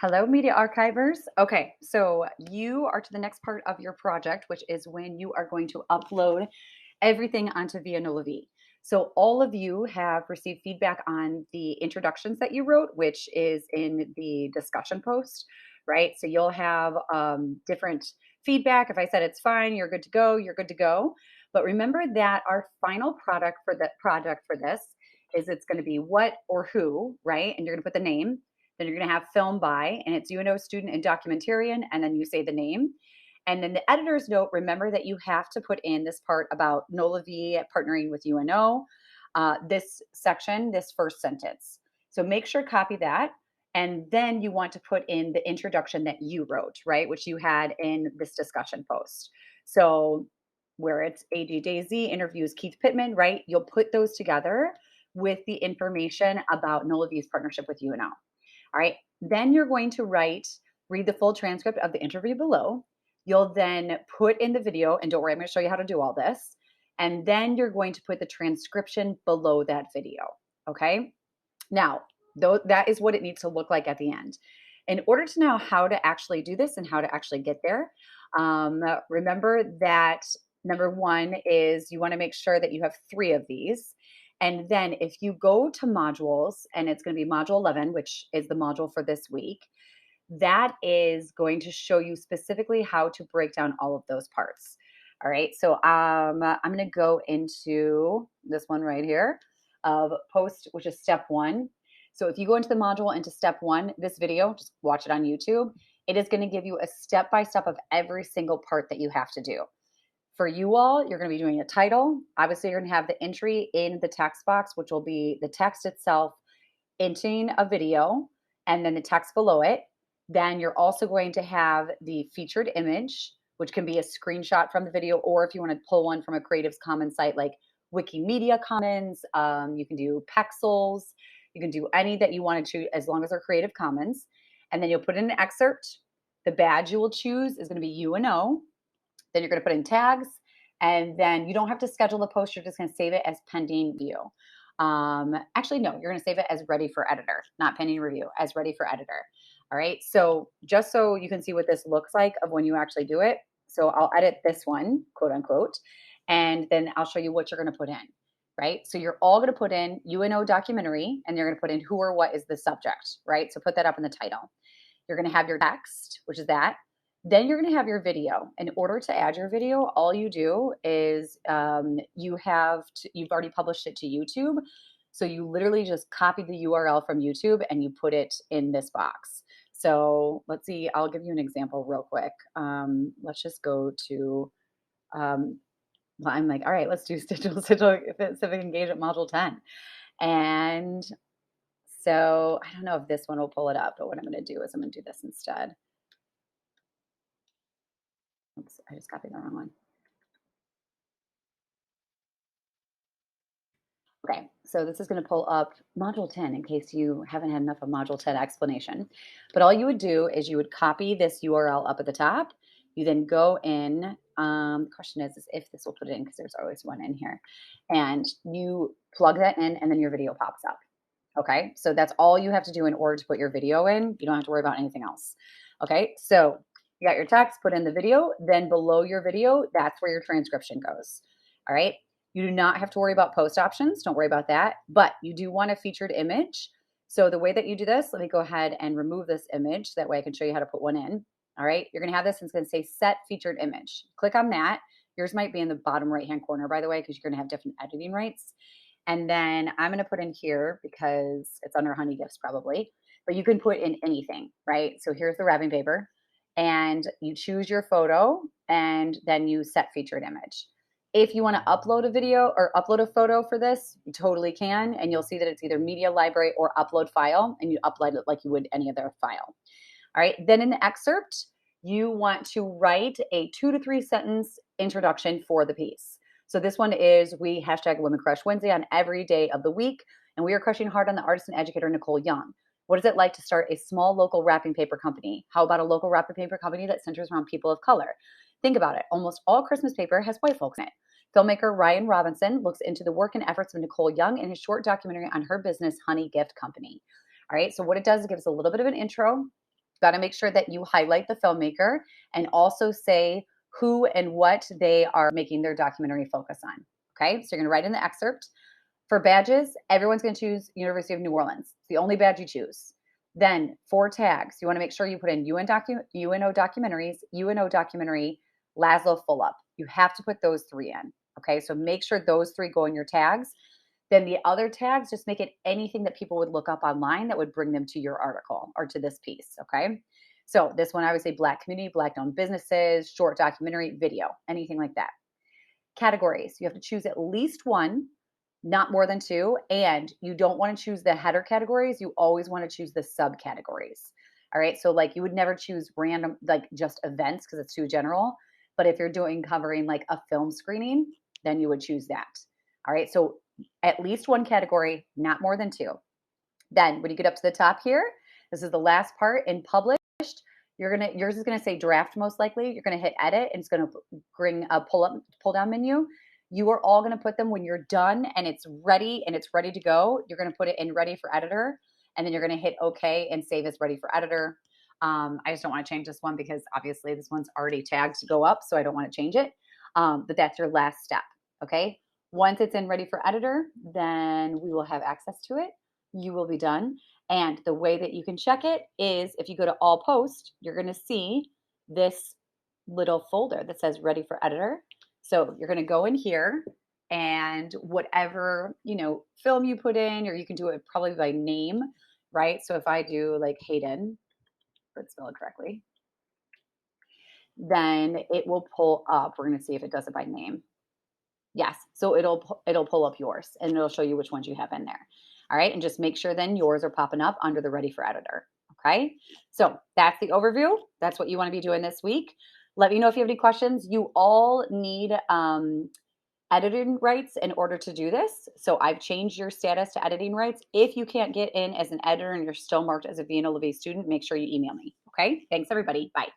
Hello, media archivers. Okay, so you are to the next part of your project, which is when you are going to upload everything onto Via Nola V. So all of you have received feedback on the introductions that you wrote, which is in the discussion post, right? So you'll have different feedback. If I said it's fine, you're good to go, you're good to go. But remember that our final product for the project for this is it's going to be what or who, right? And you're going to put the name. Then you're going to have film by, and it's UNO student and documentarian, and then you say the name. And then the editor's note, remember that you have to put in this part about NOLA V partnering with UNO, this section, this first sentence. So make sure copy that. And then you want to put in the introduction that you wrote, right? Which you had in this discussion post. So where it's AD Daisy interviews Keith Pittman, right? You'll put those together with the information about NOLA V's partnership with UNO. All right. Then you're going to read the full transcript of the interview below. You'll then put in the video, and don't worry, I'm going to show you how to do all this. And then you're going to put the transcription below that video. Okay. Now, though, that is what it needs to look like at the end. In order to know how to actually do this and how to actually get there, remember that number one is you want to make sure that you have 3 of these. And then if you go to modules, and it's going to be module 11, which is the module for this week, that is going to show you specifically how to break down all of those parts. All right, so I'm going to go into this one right here of post, which is step 1. So if you go into the module into step 1, this video, just watch it on YouTube. It is going to give you a step-by-step of every single part that you have to do. For you all, you're going to be doing a title. Obviously, you're going to have the entry in the text box, which will be the text itself, entering a video, and then the text below it. Then you're also going to have the featured image, which can be a screenshot from the video, or if you want to pull one from a Creative Commons site like Wikimedia Commons, you can do Pexels, you can do any that you want to choose as long as they're Creative Commons. And then you'll put in an excerpt. The badge you will choose is going to be UNO. Then you're going to put in tags, and then you don't have to schedule the post. You're just going to save it as pending view. Actually, no, you're going to save it as ready for editor, not pending review, as ready for editor. All right. So just so you can see what this looks like of when you actually do it. So I'll edit this one, quote unquote, and then I'll show you what you're going to put in. Right. So you're all going to put in UNO documentary, and you're going to put in who or what is the subject. Right. So put that up in the title. You're going to have your text, which is that. Then you're going to have your video. In order to add your video, all you do is you've already published it to YouTube. So you literally just copy the URL from YouTube and you put it in this box. So let's see, I'll give you an example real quick. Let's just go to, I'm like, all right, let's do civic engagement module 10. And so I don't know if this one will pull it up, but what I'm going to do is I'm going to do this instead. Oops, I just copied the wrong one. Okay, so this is going to pull up module 10 in case you haven't had enough of module 10 explanation. But all you would do is you would copy this URL up at the top. You then go in. The question is if this will put it in because there's always one in here. And you plug that in and then your video pops up. Okay, so that's all you have to do in order to put your video in. You don't have to worry about anything else. Okay, so you got your text, put in the video, then below your video, that's where your transcription goes. All right, you do not have to worry about post options. Don't worry about that, but you do want a featured image. So the way that you do this, let me go ahead and remove this image. That way I can show you how to put one in. All right, you're gonna have this and it's gonna say set featured image. Click on that. Yours might be in the bottom right-hand corner, by the way, because you're gonna have different editing rights. And then I'm going to put in here because it's under honey gifts probably, but you can put in anything, right? So here's the wrapping paper and you choose your photo and then you set featured image. If you want to upload a video or upload a photo for this, you totally can. And you'll see that it's either media library or upload file, and you upload it like you would any other file. All right. Then in the excerpt, you want to write a 2 to 3 sentence introduction for the piece. So this one is we hashtag Women Crush Wednesday on every day of the week. And we are crushing hard on the artist and educator, Nicole Young. What is it like to start a small local wrapping paper company? How about a local wrapping paper company that centers around people of color? Think about it. Almost all Christmas paper has white folks in it. Filmmaker Ryan Robinson looks into the work and efforts of Nicole Young in his short documentary on her business, Honey Gift Company. All right. So what it does is it gives a little bit of an intro. got to make sure that you highlight the filmmaker and also say who and what they are making their documentary focus on. Okay, so you're going to write in the excerpt. For badges, everyone's going to choose University of New Orleans. It's the only badge you choose. Then for tags, you want to make sure you put in UNO documentaries, UNO documentary, Laszlo Fulop. You have to put those three in. Okay, so make sure those three go in your tags. Then the other tags, just make it anything that people would look up online that would bring them to your article or to this piece. Okay, so this one I would say Black community, Black owned businesses, short documentary, video, anything like that. Categories, you have to choose at least one, not more than two, and you don't want to choose the header categories. You always want to choose the subcategories. All right, so like you would never choose random, like just events because it's too general. But if you're covering like a film screening, then you would choose that. All right, so at least one category, not more than two. Then when you get up to the top here, this is the last part. In published, yours is gonna say draft most likely. You're gonna hit edit and it's gonna bring a pull down menu. You are all gonna put them when you're done and it's ready to go. You're gonna put it in ready for editor, and then you're gonna hit OK and save as ready for editor. I just don't want to change this one because obviously this one's already tagged to go up, so I don't want to change it. But that's your last step. Okay. Once it's in ready for editor, then we will have access to it. You will be done. And the way that you can check it is if you go to all post, you're going to see this little folder that says ready for editor. So you're going to go in here and whatever, film you put in, or you can do it probably by name, right? So if I do like Hayden, let's spell it correctly, then it will pull up. We're going to see if it does it by name. Yes, so it'll pull up yours and it'll show you which ones you have in there. All right, and just make sure then yours are popping up under the ready for editor. Okay, so that's the overview. That's what you want to be doing this week. Let me know if you have any questions. You all need editing rights in order to do this. So I've changed your status to editing rights. If you can't get in as an editor and you're still marked as a Vienna LeVay student, make sure you email me. Okay, thanks everybody. Bye.